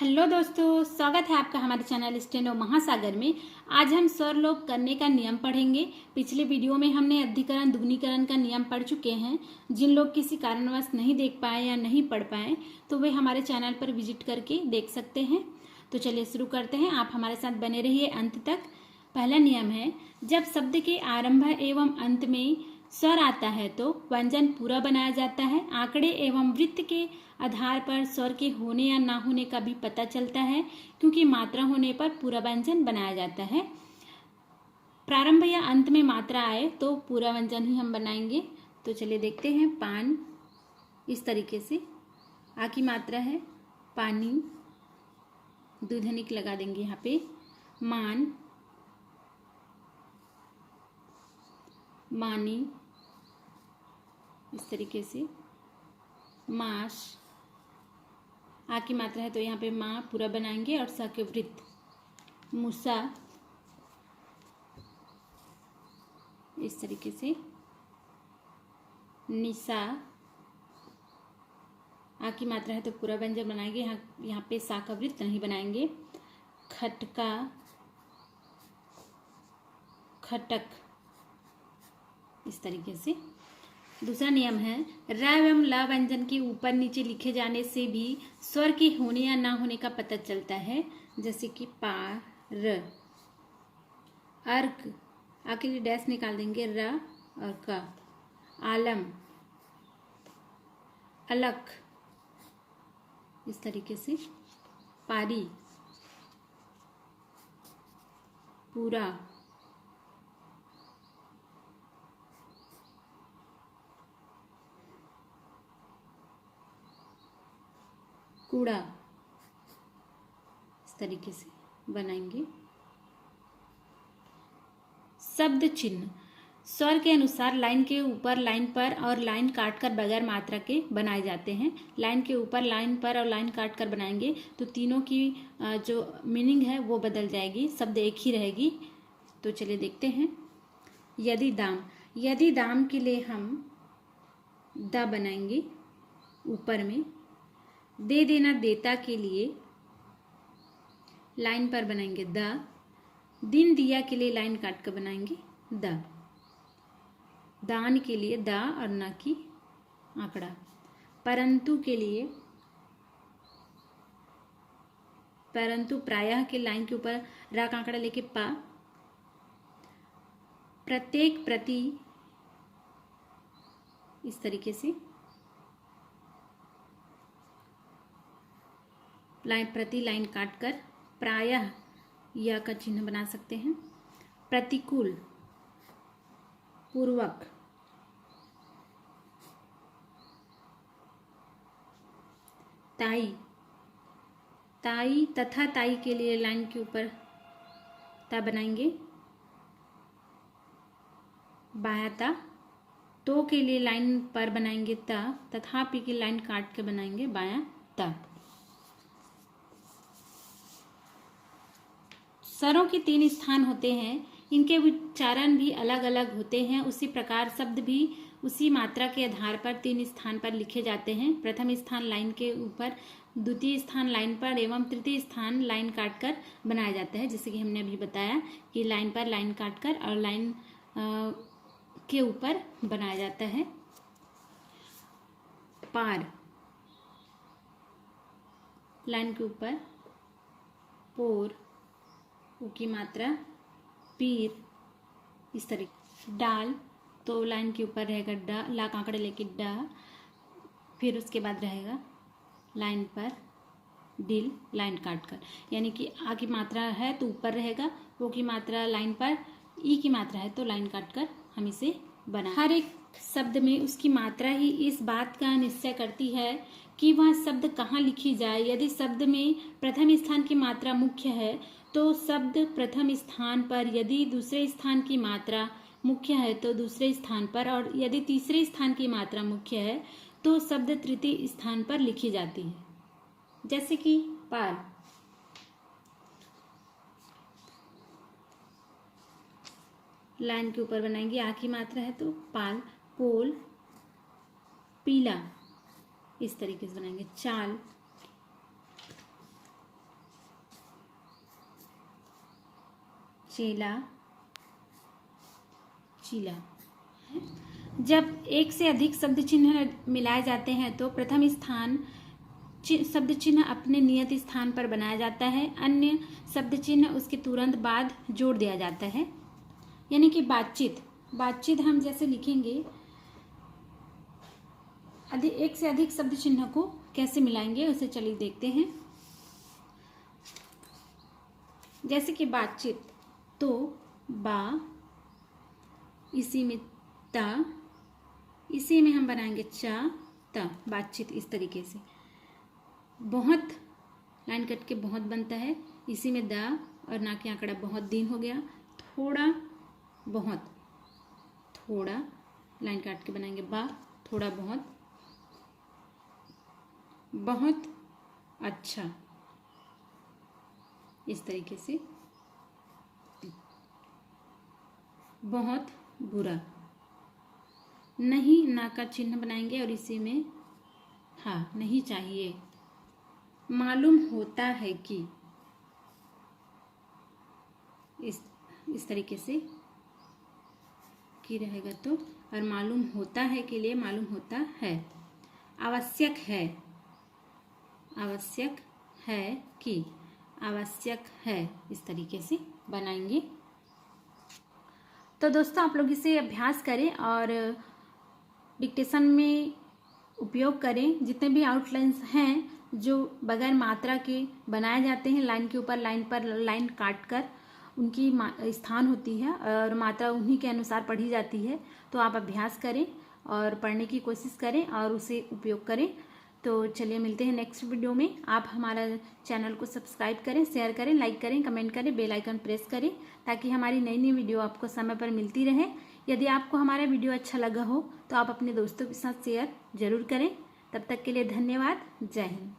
Hello दोस्तों, स्वागत है आपका हमारे चैनल स्टेनो महासागर में। आज हम स्वर लोप करने का नियम पढ़ेंगे। पिछले वीडियो में हमने अधिकरण दुगुनीकरण का नियम पढ़ चुके हैं। जिन लोग किसी कारणवश नहीं देख पाए या नहीं पढ़ पाए तो वे हमारे चैनल पर विजिट करके देख सकते हैं। तो चलिए शुरू करते हैं। आप हमारे साथ बने रहिए अंत तक। पहला नियम है, जब शब्द के आरंभ एवं अंत में स्वर आता है तो व्यंजन पूरा बनाया जाता है। आंकड़े एवं वृत्त के आधार पर स्वर के होने या ना होने का भी पता चलता है, क्योंकि मात्रा होने पर पूरा व्यंजन बनाया जाता है। प्रारंभ या अंत में मात्रा आए तो पूरा व्यंजन ही हम बनाएंगे। तो चलिए देखते हैं। पान, इस तरीके से आ की मात्रा है पानी, द्विध्वनिक लगा देंगे यहाँ पे। मान, मानी, इस तरीके से। मास, आ की मात्रा है तो यहाँ पे माँ पूरा बनाएंगे और सा के वृत्त। मूसा, इस तरीके से। निशा, आ की मात्रा है तो पूरा व्यंजन बनाएंगे, यहाँ पे सा का वृत्त नहीं बनाएंगे। खटका, खटक, इस तरीके से। दूसरा नियम है, र एवं ल व्यंजन के ऊपर नीचे लिखे जाने से भी स्वर के होने या ना होने का पता चलता है। जैसे कि पार, अर्क, आके लिए डैश निकाल देंगे, र और क। आलम, अलक, इस तरीके से। पारी, पूरा, कूड़ा, इस तरीके से बनाएंगे। शब्द चिन्ह स्वर के अनुसार लाइन के ऊपर, लाइन पर और लाइन काटकर बगैर मात्रा के बनाए जाते हैं। लाइन के ऊपर, लाइन पर और लाइन काटकर बनाएंगे तो तीनों की जो मीनिंग है वो बदल जाएगी, शब्द एक ही रहेगी। तो चलिए देखते हैं। यदि दाम, यदि दाम के लिए हम द बनाएंगे ऊपर में। दे देना, देता के लिए लाइन पर बनाएंगे द। दिन दिया के लिए लाइन काट कर बनाएंगे द। दान के लिए द और न की आंकड़ा। परंतु के लिए, परंतु प्रायः के लाइन के ऊपर रा का आंकड़ा लेके पा। प्रत्येक, प्रति, इस तरीके से लाइन, प्रति लाइन काटकर प्रायः या का चिन्ह बना सकते हैं। प्रतिकूल, पूर्वक, ताई, ताई तथा ताई के लिए लाइन के ऊपर ता बनाएंगे बाया ता। तो के लिए लाइन पर बनाएंगे ता, तथापि की लाइन काट के बनाएंगे बाया ता। स्वरों के 3 स्थान होते हैं, इनके उच्चारण भी अलग अलग होते हैं। उसी प्रकार शब्द भी उसी मात्रा के आधार पर 3 स्थान पर लिखे जाते हैं। प्रथम स्थान लाइन के ऊपर, द्वितीय स्थान लाइन पर एवं तृतीय स्थान लाइन काटकर बनाया जाता है। जैसे कि हमने अभी बताया कि लाइन पर लाइन काटकर और लाइन के ऊपर बनाया जाता है। पार, लाइन के ऊपर पोर, ऊ की मात्रा पीर, इस तरीके। डाल, तो लाइन के ऊपर रहेगा डा, ला कांकड़े लेके डा। फिर उसके बाद रहेगा लाइन पर डिल, लाइन काट कर। यानी कि आ की मात्रा है तो ऊपर रहेगा, ओ की मात्रा लाइन पर, ई की मात्रा है तो लाइन काट कर हम इसे बना। हर एक शब्द में उसकी मात्रा ही इस बात का निश्चय करती है कि वह शब्द कहाँ लिखी जाए। यदि शब्द में प्रथम स्थान की मात्रा मुख्य है तो शब्द प्रथम स्थान पर, यदि दूसरे स्थान की मात्रा मुख्य है तो दूसरे स्थान पर, और यदि तीसरे स्थान की मात्रा मुख्य है तो शब्द तृतीय स्थान पर लिखी जाती है। जैसे कि पाल, लाइन के ऊपर बनाएंगे, आ की मात्रा है तो पाल। पोल, पीला, इस तरीके से बनाएंगे। चाल, चेला, चीला। जब एक से अधिक शब्द चिन्ह मिलाए जाते हैं तो प्रथम स्थान शब्द चिन्ह अपने नियत स्थान पर बनाया जाता है, अन्य शब्द चिन्ह उसके तुरंत बाद जोड़ दिया जाता है। यानी कि बातचीत हम जैसे लिखेंगे, एक से अधिक शब्द चिन्ह को कैसे मिलाएंगे उसे चलिए देखते हैं। जैसे कि बातचीत, तो बा, इसी में ता, इसी में हम बनाएंगे चा ता, बातचीत इस तरीके से। बहुत, लाइन कट के बहुत बनता है, इसी में दा और ना के आंकड़ा बहुत दिन हो गया। थोड़ा बहुत, थोड़ा, लाइन काट के बनाएंगे बा, थोड़ा बहुत, बहुत अच्छा, इस तरीके से। बहुत बुरा, नहीं, ना का चिन्ह बनाएंगे और इसी में हाँ, नहीं चाहिए। मालूम होता है कि, इस तरीके से कि रहेगा तो, और मालूम होता है के लिए मालूम होता है। आवश्यक है, आवश्यक है कि, आवश्यक है, इस तरीके से बनाएंगे। तो दोस्तों आप लोग इसे अभ्यास करें और डिक्टेशन में उपयोग करें। जितने भी आउटलाइंस हैं जो बगैर मात्रा के बनाए जाते हैं, लाइन के ऊपर लाइन पर लाइन काट कर उनकी स्थान होती है और मात्रा उन्हीं के अनुसार पढ़ी जाती है। तो आप अभ्यास करें और पढ़ने की कोशिश करें और उसे उपयोग करें। तो चलिए मिलते हैं नेक्स्ट वीडियो में। आप हमारा चैनल को सब्सक्राइब करें, शेयर करें, लाइक करें, कमेंट करें, बेल आइकन प्रेस करें ताकि हमारी नई नई वीडियो आपको समय पर मिलती रहे। यदि आपको हमारा वीडियो अच्छा लगा हो तो आप अपने दोस्तों के साथ शेयर जरूर करें। तब तक के लिए धन्यवाद। जय हिंद।